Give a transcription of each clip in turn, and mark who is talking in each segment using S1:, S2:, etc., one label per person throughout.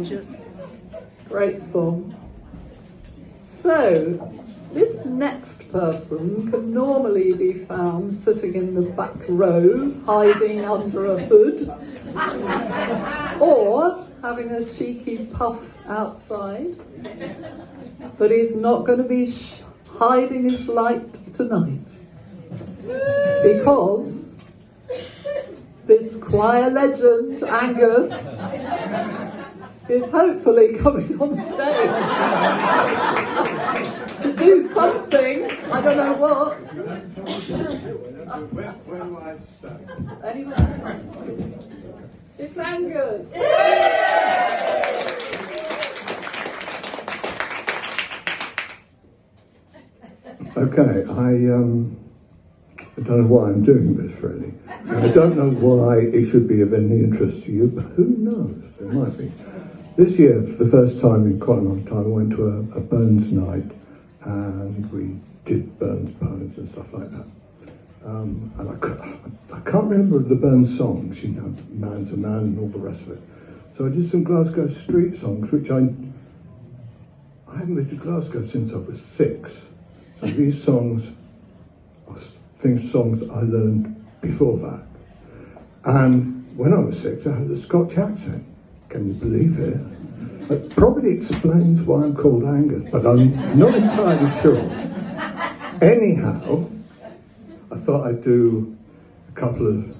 S1: Gorgeous.
S2: Great song. So, this next person can normally be found sitting in the back row, hiding under a hood, or having a cheeky puff outside. But he's not going to be hiding his light tonight, because this choir legend, Angus, is hopefully coming on stage to do something. I don't know what.
S3: Where do I start?
S2: Anyway, it's Angus.
S3: Okay, I don't know why I'm doing this really. I don't know why it should be of any interest to you, but who knows? There might be. This year, for the first time in quite a long time, I went to a Burns night, and we did Burns poems and stuff like that. And I can't remember the Burns songs, you know, Man's a Man and all the rest of it. So I did some Glasgow street songs, which I haven't been to Glasgow since I was 6. So these songs are songs I learned before that. And when I was 6, I had a Scotch accent. Can you believe it? It probably explains why I'm called Angus, but I'm not entirely sure. Anyhow, I thought I'd do a couple of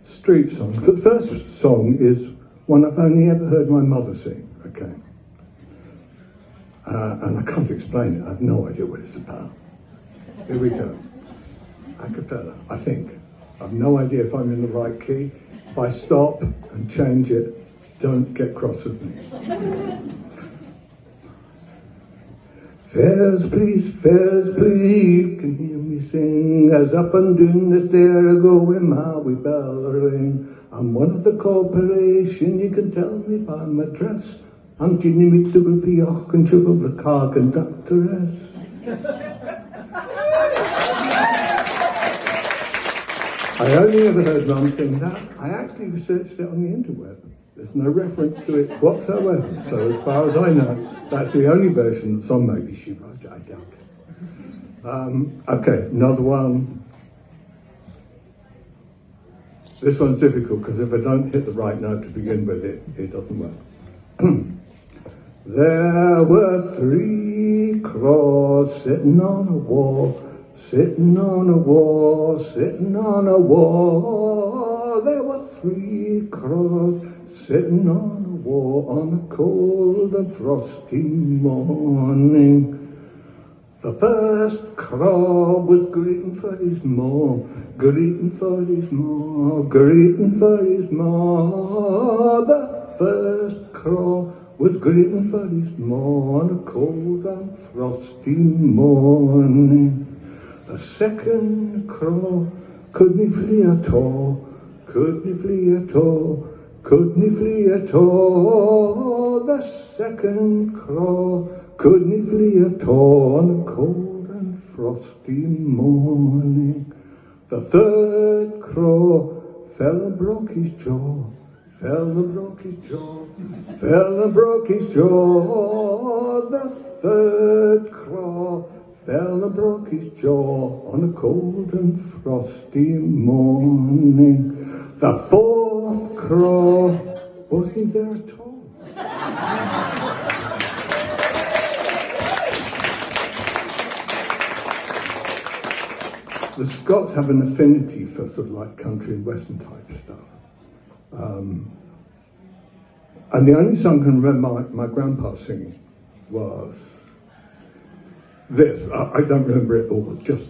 S3: street songs. The first song is one I've only ever heard my mother sing, okay? And I can't explain it, I have no idea what it's about. Here we go. A cappella, I think. I have no idea if I'm in the right key. If I stop and change it, don't get cross with me. Fares please, can hear me sing, as up and down the stair I go with my wee bell ring. I'm one of the corporation, you can tell me by my dress. I'm Ginny me to go for York and Triple the car conductoress. I only ever heard Mum sing that. I actually researched it on the interweb. There's no reference to it whatsoever. So as far as I know, that's the only version that's on. Maybe she wrote it, I doubt it. Okay, another one. This one's difficult because if I don't hit the right note to begin with, it doesn't work. There were 3 crows sitting on a wall. Sitting on a wall, sitting on a wall. There were 3 crows sitting on a wall on a cold and frosty morning. The first crow was greeting for his maw, greeting for his maw, greeting for his maw. The first crow was greeting for his maw on a cold and frosty morning. The second crow couldn't flee at all, couldn't flee at all, couldn't flee at all. The second crow couldn't flee at all on a cold and frosty morning. The third crow fell and broke his jaw, fell and broke his jaw, fell and broke his jaw. The third crow fell and broke his jaw on a cold and frosty morning. The fourth crow wasn't there at all. The Scots have an affinity for sort of like country and western type stuff. And the only song I can remember my grandpa singing was this. I don't remember it all, just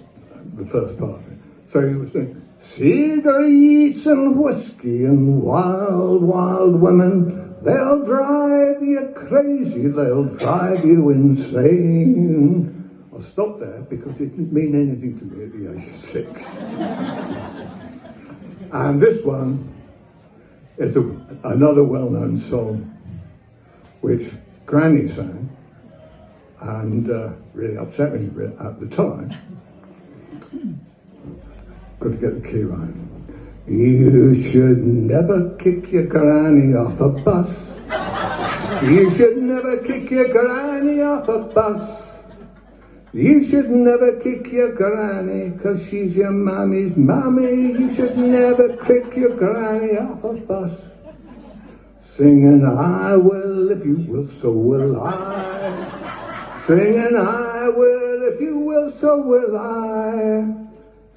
S3: the first part of it. So he was saying, cigarettes and whiskey and wild, wild women, they'll drive you crazy, they'll drive you insane. I'll stop there because it didn't mean anything to me at the age of 6. And this one is another well-known song which Granny sang and really upset me at the time. Got to get the key right. You should never kick your granny off a bus. You should never kick your granny off a bus. You should never kick your granny, 'cause she's your mammy's mammy. You should never kick your granny off a bus. Singing I will if you will, so will I. Singing I will if you will, so will I.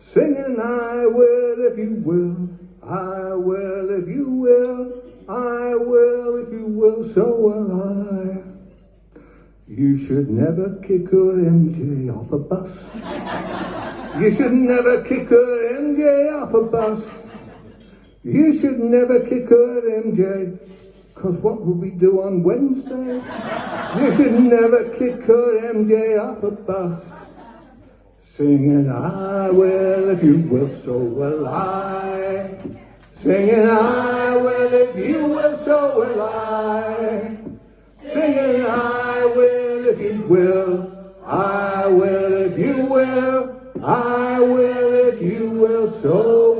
S3: Singing I will if you will, I will if you will, I will if you will, so will I. You should never kick her MJ off a bus. You should never kick her MJ off a bus. You should never kick her MJ, 'cause what will we do on Wednesday? You should never kick her MJ off a bus. Singing I will if you will, so will I. Singing I will if you will, so will I. Singing I will if you will, I will if you will, I will if you will, so